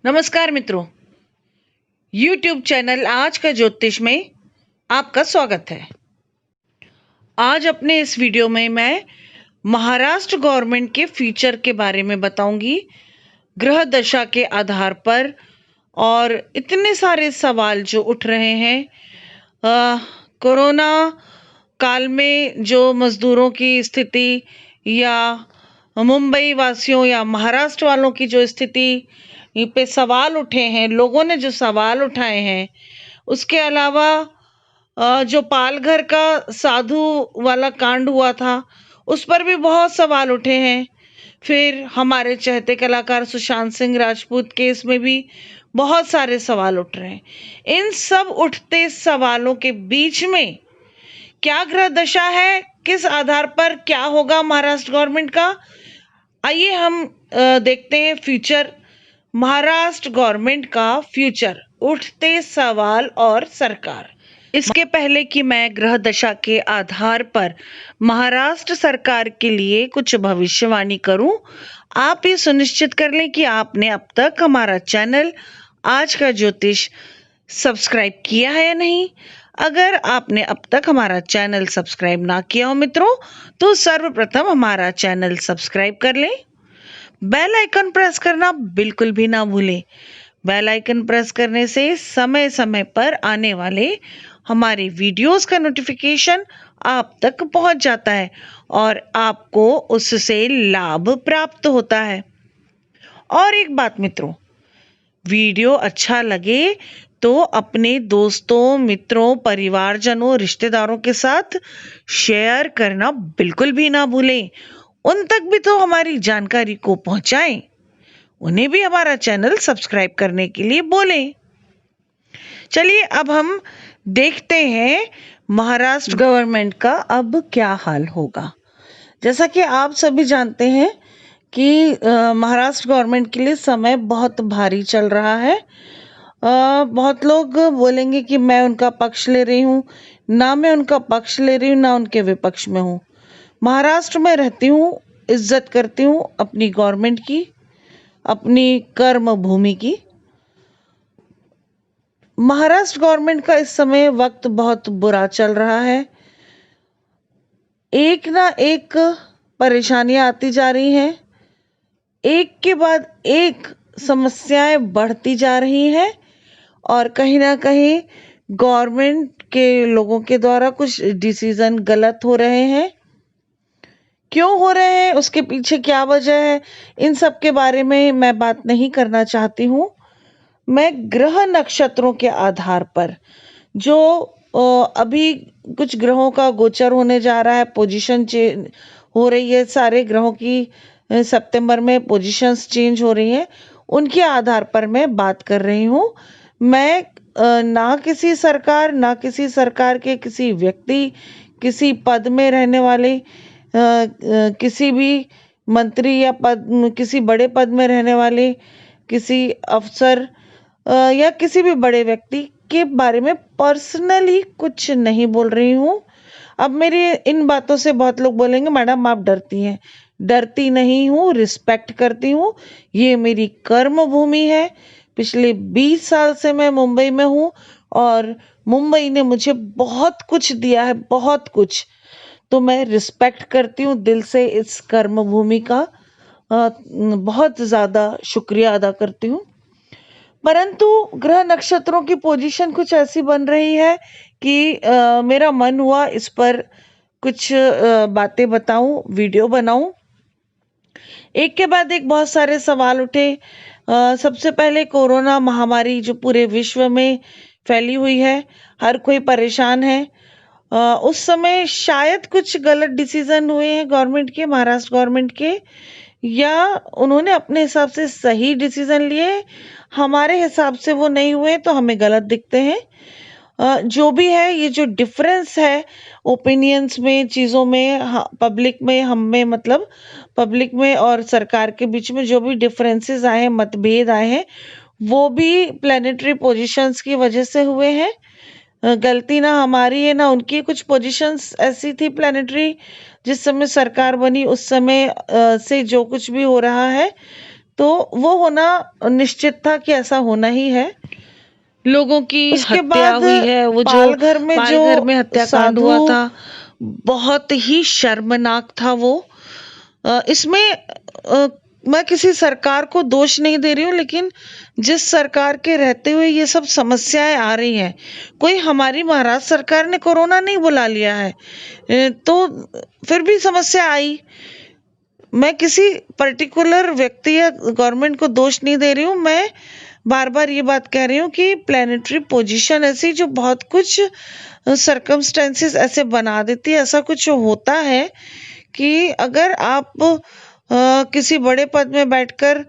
नमस्कार मित्रों, YouTube channel आज का ज्योतिष में आपका स्वागत है। आज अपने इस वीडियो में मैं महाराष्ट्र गवर्नमेंट के फ्यूचर के बारे में बताऊंगी, ग्रह दशा के आधार पर। और इतने सारे सवाल जो उठ रहे हैं कोरोना काल में, जो मजदूरों की स्थिति या मुंबई वासियों या महाराष्ट्र वालों की जो स्थिति पे सवाल उठे हैं, लोगों ने जो सवाल उठाए हैं, उसके अलावा जो पालघर का साधु वाला कांड हुआ था, उस पर भी बहुत सवाल उठे हैं। फिर हमारे चहेते कलाकार सुशांत सिंह राजपूत केस में भी बहुत सारे सवाल उठ रहे हैं। इन सब उठते सवालों के बीच में क्या ग्रह दशा है, किस आधार पर क्या होगा महाराष्ट्र गवर्नमेंट का, आइए हम देखते हैं फ्यूचर, महाराष्ट्र गवर्नमेंट का फ्यूचर, उठते सवाल और सरकार। इसके पहले कि मैं ग्रह दशा के आधार पर महाराष्ट्र सरकार के लिए कुछ भविष्यवाणी करूं, आप ये सुनिश्चित कर लें कि आपने अब तक हमारा चैनल आज का ज्योतिष सब्सक्राइब किया है या नहीं। अगर आपने अब तक हमारा चैनल सब्सक्राइब ना किया हो मित्रों, तो सर्वप्रथम हमारा चैनल सब्सक्राइब कर लें। बेल आइकन प्रेस करना बिल्कुल भी ना भूलें। बेल आइकन प्रेस करने से समय समय पर आने वाले हमारे वीडियोस का नोटिफिकेशन आप तक पहुंच जाता है और आपको उससे लाभ प्राप्त होता है। और एक बात मित्रों, वीडियो अच्छा लगे तो अपने दोस्तों, मित्रों, परिवारजनों, रिश्तेदारों के साथ शेयर करना बिल्कुल भी ना भूलें। उन तक भी तो हमारी जानकारी को पहुंचाएं, उन्हें भी हमारा चैनल सब्सक्राइब करने के लिए बोलें। चलिए अब हम देखते हैं महाराष्ट्र गवर्नमेंट का अब क्या हाल होगा। जैसा कि आप सभी जानते हैं कि महाराष्ट्र गवर्नमेंट के लिए समय बहुत भारी चल रहा है। बहुत लोग बोलेंगे कि मैं उनका पक्ष ले रही हूँ, ना मैं उनका पक्ष ले रही हूँ, ना उनके विपक्ष में हूँ। महाराष्ट्र में रहती हूँ, इज्जत करती हूँ अपनी गवर्नमेंट की, अपनी कर्म भूमि की। महाराष्ट्र गवर्नमेंट का इस समय वक्त बहुत बुरा चल रहा है। एक ना एक परेशानियां आती जा रही हैं, एक के बाद एक समस्याएं बढ़ती जा रही हैं और कहीं ना कहीं गवर्नमेंट के लोगों के द्वारा कुछ डिसीजन गलत हो रहे हैं। क्यों हो रहे हैं, उसके पीछे क्या वजह है, इन सब के बारे में मैं बात नहीं करना चाहती हूँ। मैं ग्रह नक्षत्रों के आधार पर जो अभी कुछ ग्रहों का गोचर होने जा रहा है, पोजीशन चेंज हो रही है, सारे ग्रहों की सितंबर में पोजीशंस चेंज हो रही हैं, उनके आधार पर मैं बात कर रही हूँ। मैं ना किसी सरकार, ना किसी सरकार के किसी व्यक्ति, किसी पद में रहने वाले, किसी भी मंत्री या किसी बड़े पद में रहने वाले किसी अफसर या किसी भी बड़े व्यक्ति के बारे में पर्सनली कुछ नहीं बोल रही हूँ। अब मेरी इन बातों से बहुत लोग बोलेंगे मैडम आप डरती हैं। डरती नहीं हूँ, रिस्पेक्ट करती हूँ। ये मेरी कर्म भूमि है। पिछले 20 साल से मैं मुंबई में हूँ और मुंबई ने मुझे बहुत कुछ दिया है, बहुत कुछ। तो मैं रिस्पेक्ट करती हूँ दिल से इस कर्म भूमि का, बहुत ज़्यादा शुक्रिया अदा करती हूँ। परंतु ग्रह नक्षत्रों की पोजीशन कुछ ऐसी बन रही है कि मेरा मन हुआ इस पर कुछ बातें बताऊं, वीडियो बनाऊं। एक के बाद एक बहुत सारे सवाल उठे। सबसे पहले कोरोना महामारी जो पूरे विश्व में फैली हुई है, हर कोई परेशान है। उस समय शायद कुछ गलत डिसीजन हुए हैं गवर्नमेंट के, महाराष्ट्र गवर्नमेंट के, या उन्होंने अपने हिसाब से सही डिसीजन लिए, हमारे हिसाब से वो नहीं हुए तो हमें गलत दिखते हैं। जो भी है, ये जो डिफरेंस है ओपिनियंस में, चीज़ों में, पब्लिक में, हम में, मतलब पब्लिक में और सरकार के बीच में जो भी डिफरेंसेस आए हैं, मतभेद आए हैं, वो भी प्लेनेटरी पोजीशंस की वजह से हुए हैं। गलती ना हमारी है ना उनकी। कुछ पोजीशंस ऐसी थी प्लेनेटरी, जिस समय सरकार बनी उस समय से जो कुछ भी हो रहा है, तो वो होना निश्चित था कि ऐसा होना ही है। लोगों की उसके हत्या बाद हुई है, वो जो पालघर में हत्याकांड हुआ था, बहुत ही शर्मनाक था वो। इसमें मैं किसी सरकार को दोष नहीं दे रही हूँ, लेकिन जिस सरकार के रहते हुए ये सब समस्याएं आ रही हैं, कोई हमारी महाराष्ट्र सरकार ने कोरोना नहीं बुला लिया है, तो फिर भी समस्या आई। मैं किसी पर्टिकुलर व्यक्ति या गवर्नमेंट को दोष नहीं दे रही हूँ, मैं बार बार ये बात कह रही हूँ कि प्लेनेटरी पोजीशन ऐसी जो बहुत कुछ सरकमस्टेंसेस ऐसे बना देती है, ऐसा कुछ होता है कि अगर आप किसी बड़े पद में बैठकर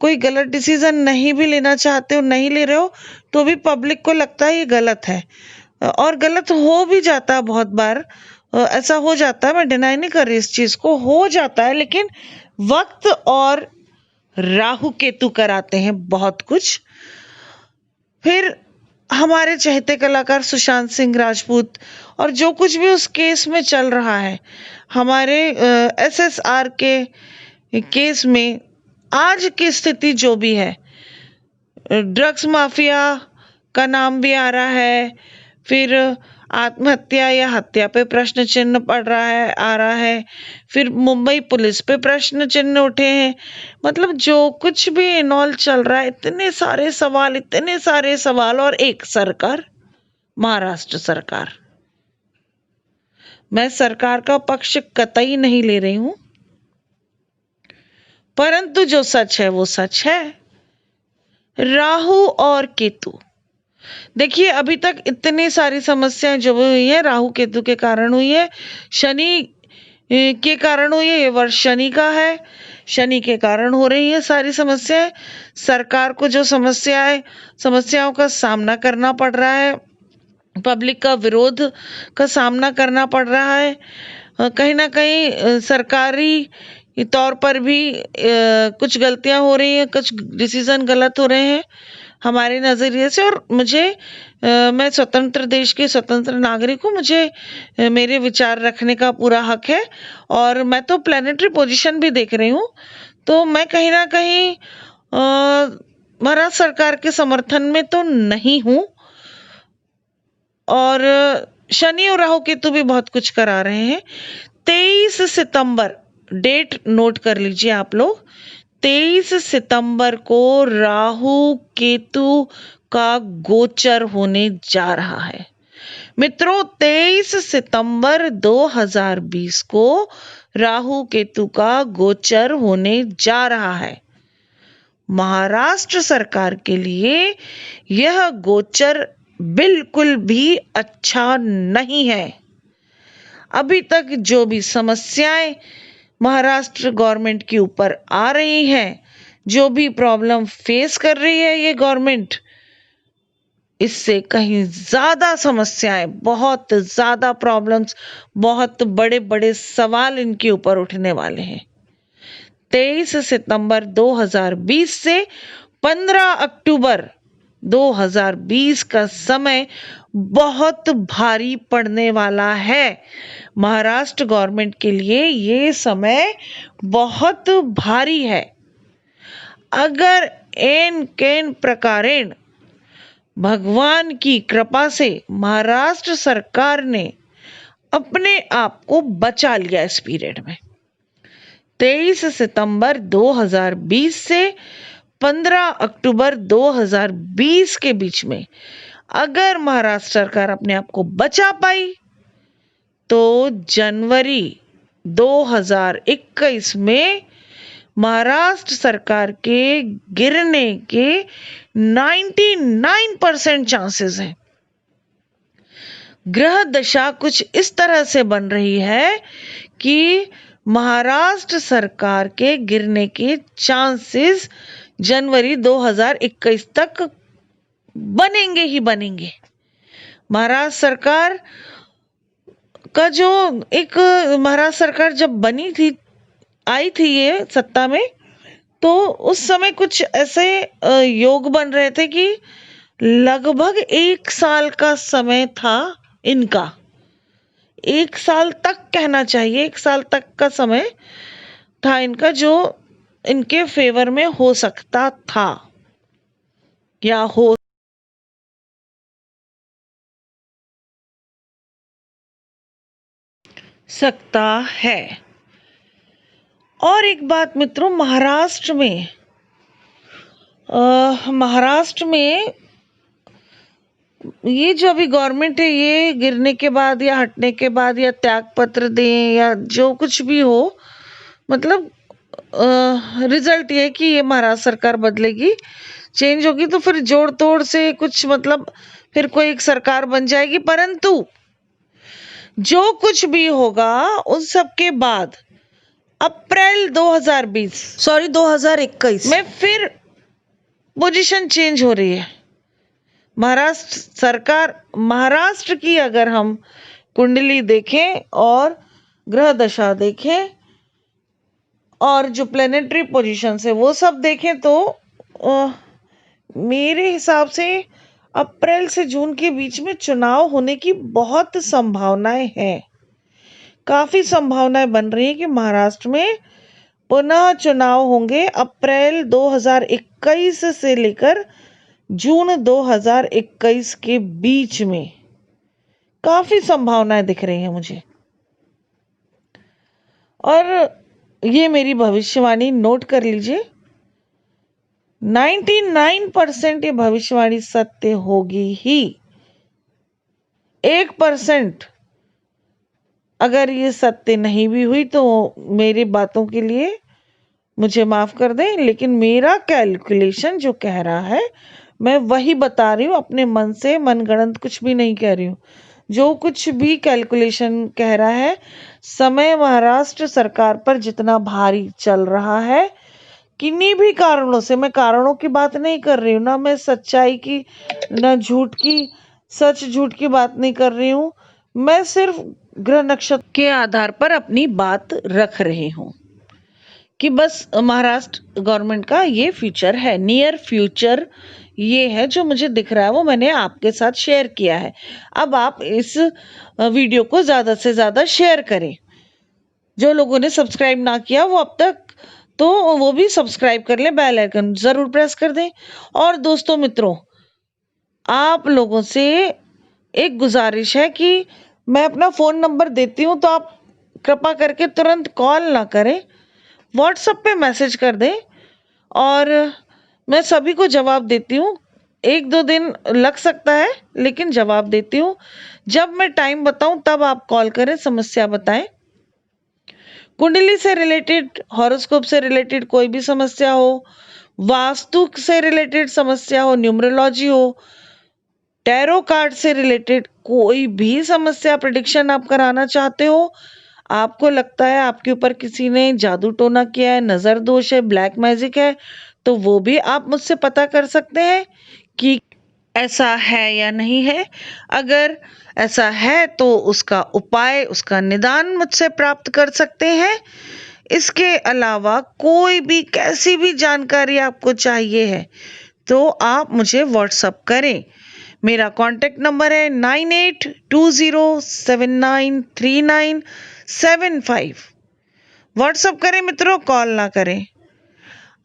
कोई गलत डिसीजन नहीं भी लेना चाहते हो, नहीं ले रहे हो, तो भी पब्लिक को लगता है ये गलत है, और गलत हो भी जाता है बहुत बार। ऐसा हो जाता है, मैं डिनाई नहीं कर रही इस चीज को, हो जाता है, लेकिन वक्त और राहु केतु कराते हैं बहुत कुछ। फिर हमारे चहेते कलाकार सुशांत सिंह राजपूत और जो कुछ भी उस केस में चल रहा है, हमारे SSR के केस में आज की स्थिति जो भी है, ड्रग्स माफिया का नाम भी आ रहा है, फिर आत्महत्या या हत्या पे प्रश्न चिन्ह पड़ रहा है, आ रहा है, फिर मुंबई पुलिस पे प्रश्न चिन्ह उठे हैं। मतलब जो कुछ भी इनॉल चल रहा है, इतने सारे सवाल और एक सरकार, महाराष्ट्र सरकार। मैं सरकार का पक्ष कतई नहीं ले रही हूं, परंतु जो सच है वो सच है। राहु और केतु, देखिए अभी तक इतनी सारी समस्याएं जो हुई है राहु केतु के कारण हुई है, शनि के कारण हुई है। ये वर्ष शनि का है, शनि के कारण हो रही है सारी समस्याएं। सरकार को जो समस्याओं का सामना करना पड़ रहा है, पब्लिक का विरोध का सामना करना पड़ रहा है, कहीं ना कहीं सरकारी तौर पर भी कुछ गलतियां हो रही हैं, कुछ डिसीजन गलत हो रहे हैं हमारे नजरिए से। और मैं स्वतंत्र देश के स्वतंत्र नागरिक हूँ, मुझे मेरे विचार रखने का पूरा हक है, और मैं तो प्लेनेटरी पोजीशन भी देख रही हूँ, तो मैं कहीं ना कहीं महाराष्ट्र सरकार के समर्थन में तो नहीं हूँ। और शनि और राहु केतु भी बहुत कुछ करा रहे हैं। 23 सितंबर डेट नोट कर लीजिए आप लोग, 23 सितंबर को राहु केतु का गोचर होने जा रहा है। मित्रों, 23 सितंबर 2020 को राहु केतु का गोचर होने जा रहा है। महाराष्ट्र सरकार के लिए यह गोचर बिल्कुल भी अच्छा नहीं है। अभी तक जो भी समस्याएं महाराष्ट्र गवर्नमेंट के ऊपर आ रही हैं, जो भी प्रॉब्लम फेस कर रही है ये गवर्नमेंट, इससे कहीं ज्यादा समस्याएं, बहुत ज्यादा प्रॉब्लम्स, बहुत बड़े बड़े सवाल इनके ऊपर उठने वाले हैं। 23 सितंबर 2020 से 15 अक्टूबर 2020 का समय बहुत भारी पड़ने वाला है। महाराष्ट्र गवर्नमेंट के लिए ये समय बहुत भारी है। अगर एन केन प्रकारेण भगवान की कृपा से महाराष्ट्र सरकार ने अपने आप को बचा लिया इस पीरियड में, 23 सितंबर 2020 से 15 अक्टूबर 2020 के बीच में अगर महाराष्ट्र सरकार अपने आप को बचा पाई, तो जनवरी 2021 में महाराष्ट्र सरकार के गिरने के 99% चांसेस हैं। ग्रह दशा कुछ इस तरह से बन रही है कि महाराष्ट्र सरकार के गिरने के चांसेस जनवरी 2021 तक बनेंगे ही बनेंगे। महाराष्ट्र सरकार का जो महाराष्ट्र सरकार जब बनी थी, आई थी ये सत्ता में, तो उस समय कुछ ऐसे योग बन रहे थे कि लगभग 1 साल का समय था इनका, 1 साल तक कहना चाहिए, 1 साल तक का समय था इनका, जो इनके फेवर में हो सकता था या हो सकता है। और एक बात मित्रों, महाराष्ट्र में ये जो अभी गवर्नमेंट है, ये गिरने के बाद या हटने के बाद या त्याग पत्र दें या जो कुछ भी हो, मतलब रिजल्ट ये है कि ये महाराष्ट्र सरकार बदलेगी, चेंज होगी, तो फिर जोड़ तोड़ से कुछ मतलब फिर कोई एक सरकार बन जाएगी। परंतु जो कुछ भी होगा उन सब के बाद अप्रैल 2021 में फिर पोजीशन चेंज हो रही है। महाराष्ट्र की अगर हम कुंडली देखें और ग्रह दशा देखें और जो प्लेनेटरी पोजीशंस है वो सब देखें तो मेरे हिसाब से अप्रैल से जून के बीच में चुनाव होने की बहुत संभावनाएं हैं। काफी संभावनाएं बन रही है कि महाराष्ट्र में पुनः चुनाव होंगे अप्रैल 2021 से लेकर जून 2021 के बीच में। काफी संभावनाएं दिख रही हैं मुझे, और ये मेरी भविष्यवाणी नोट कर लीजिए। 99% ये भविष्यवाणी सत्य होगी ही। 1% अगर ये सत्य नहीं भी हुई तो मेरी बातों के लिए मुझे माफ कर दें, लेकिन मेरा कैलकुलेशन जो कह रहा है मैं वही बता रही हूँ, अपने मन से मनगढ़ंत कुछ भी नहीं कह रही हूँ। जो कुछ भी कैलकुलेशन कह रहा है, समय महाराष्ट्र सरकार पर जितना भारी चल रहा है, किन्हीं भी कारणों से, मैं कारणों की बात नहीं कर रही हूँ, ना मैं सच्चाई की ना झूठ की, सच झूठ की बात नहीं कर रही हूँ, मैं सिर्फ ग्रह नक्षत्र के आधार पर अपनी बात रख रही हूँ कि बस महाराष्ट्र गवर्नमेंट का ये फ्यूचर है, नियर फ्यूचर ये है जो मुझे दिख रहा है, वो मैंने आपके साथ शेयर किया है। अब आप इस वीडियो को ज्यादा से ज्यादा शेयर करें। जो लोगों ने सब्सक्राइब ना किया वो अब तक, तो वो भी सब्सक्राइब कर लें, बेल आइकन जरूर प्रेस कर दें। और दोस्तों मित्रों, आप लोगों से एक गुजारिश है कि मैं अपना फोन नंबर देती हूँ, तो आप कृपा करके तुरंत कॉल ना करें, व्हाट्सएप पे मैसेज कर दें और मैं सभी को जवाब देती हूँ। 1-2 दिन लग सकता है लेकिन जवाब देती हूँ। जब मैं टाइम बताऊं तब आप कॉल करें, समस्या बताएं। कुंडली से रिलेटेड, हॉरोस्कोप से रिलेटेड कोई भी समस्या हो, वास्तु से रिलेटेड समस्या हो, न्यूमरोलॉजी हो, टैरो कार्ड से रिलेटेड कोई भी समस्या, प्रेडिक्शन आप कराना चाहते हो, आपको लगता है आपके ऊपर किसी ने जादू टोना किया है, नजर दोष है, ब्लैक मैजिक है, तो वो भी आप मुझसे पता कर सकते हैं कि ऐसा है या नहीं है। अगर ऐसा है तो उसका उपाय, उसका निदान मुझसे प्राप्त कर सकते हैं। इसके अलावा कोई भी कैसी भी जानकारी आपको चाहिए है तो आप मुझे व्हाट्सएप करें। मेरा कांटेक्ट नंबर है 9820793975। व्हाट्सएप करें मित्रों, कॉल ना करें।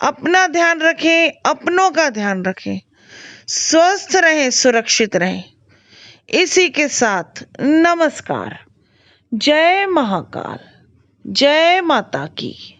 अपना ध्यान रखें, अपनों का ध्यान रखें, स्वस्थ रहें, सुरक्षित रहें। इसी के साथ नमस्कार। जय महाकाल, जय माता की।